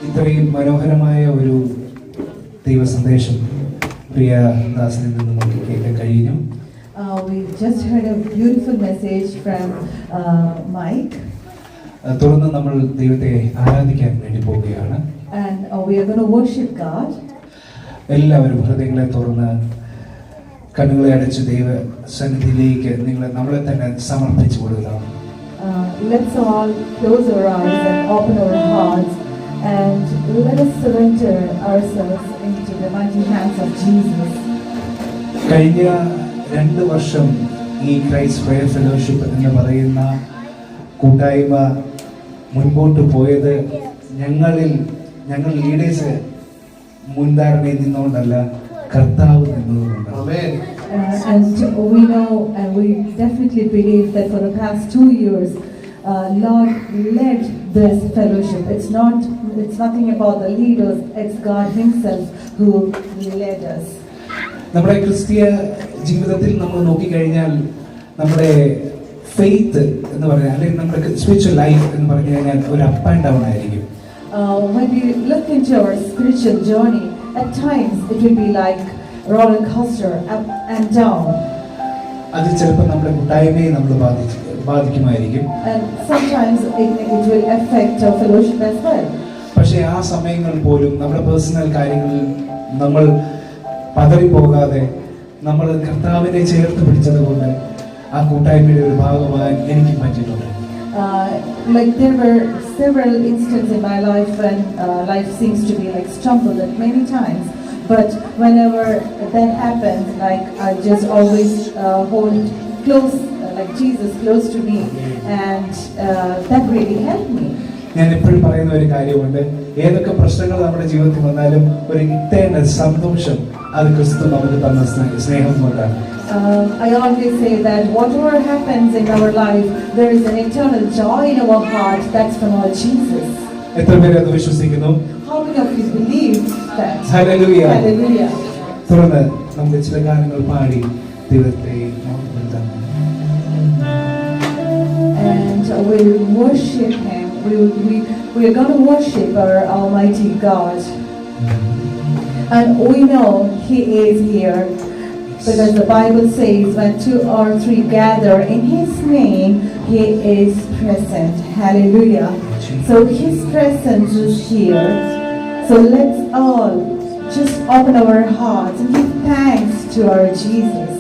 ഇത്രയും മനോഹരമായ ഒരു ദൈവ സന്ദേശം പ്രിയ ദാസനിൽ നിന്ന് നമുക്ക് കേൾക്കാൻ കഴിഞ്ഞു. We just heard a beautiful message from Mike. തുടർന്ന് നമ്മൾ ദൈവത്തെ ആരാധിക്കാൻ വേണ്ടി പോവുകയാണ്. And we are going to worship God. എല്ലാവരും ഹൃദയങ്ങളെ തുറന്ന് കണ്ണുകളെ അടച്ച് ദൈവ സന്നിധിയിലേക്ക് നമ്മളെ തന്നെ സമർപ്പിച്ചു കൊടുക്കുക. Let's all close our eyes and open our hearts and let us surrender ourselves into the mighty hands of Jesus. കഴിഞ്ഞ 2 വർഷം ഈ ക്രൈസ്റ്റ് പ്രയർ ഫെലോഷിപ്പ് എന്ന് പറയുന്ന കൂട്ടായ്മ മുൻപോട്ട് പോയത് ഞങ്ങൾ ലീഡേഴ്സ് മുൻധാരണയിൽ നിന്നുകൊണ്ടല്ല, കർത്താവ് നിന്നതുകൊണ്ടാണ്. And we know and we definitely believe that for the past 2 years, Lord led this fellowship. It's nothing about the leaders, it's God Himself who led us. നമ്മുടെ ക്രിസ്തീയ ജീവിതത്തിൽ നമ്മൾ നോക്കിക്കഴിഞ്ഞാൽ നമ്മുടെ ഫെയ്ത്ത് എന്ന് പറഞ്ഞാൽ, അല്ലെങ്കിൽ നമ്മുടെ സ്പിരിച്വൽ ലൈഫ് എന്ന് പറഞ്ഞു കഴിഞ്ഞാൽ ഒരു അപ്പ് ആൻഡ് ഡൗൺ ആയിരിക്കും. When we look into our spiritual journey, at times it will be like roller coaster, up and down. അത് ചിലപ്പോൾ നമ്മുടെ കൂട്ടായ്മയെ നമ്മൾ ബാധിക്കുമായിരിക്കും. And sometimes it will affect our fellowship as well. പക്ഷേ ആ സമയങ്ങൾ പോലും നമ്മുടെ പേഴ്സണൽ കാര്യങ്ങളിൽ നമ്മൾ പതറിപ്പോകാതെ നമ്മൾ കർത്താവിനെ ചേർത്ത് പിടിച്ചതുകൊണ്ട് ആ കൂട്ടായ്മയുടെ ഒരു ഭാഗമാകാൻ എനിക്ക് പറ്റിയിട്ടുണ്ട്. Like there were several instances in my life when life seems to be like stumbled at many times, but whenever that happens, like I just always hold close, like Jesus close to me, and that really helped me. ഞാൻ എപ്പോഴും പറയുന്ന ഒരു കാര്യമുണ്ട്, ഏതൊക്കെ പ്രശ്നങ്ങൾ നമ്മുടെ ജീവിതത്തിൽ വന്നാലും ഒരു കിട്ടേണ്ട സന്തോഷം അത് ക്രിസ്തു നമുക്ക് തന്ന സ്നേഹം കൊണ്ടാണ്. I always say that whatever happens in our life, there is an eternal joy in our heart that's from our Jesus. എത്ര പേര് അത് വിശ്വസിക്കുന്നു? How many of you believe that? Hallelujah. Hallelujah. തുടർന്ന് നമുക്ക് ചില ഗാനങ്ങൾ പാടി ദൈവത്തെ മഹത്വപ്പെടുത്താം. And we'll worship Him. We are going to worship our Almighty God. And we know He is here. Because the Bible says when 2 or 3 gather in His name, He is present. Hallelujah. So His presence is here. So let's all just open our hearts and give thanks to our Jesus.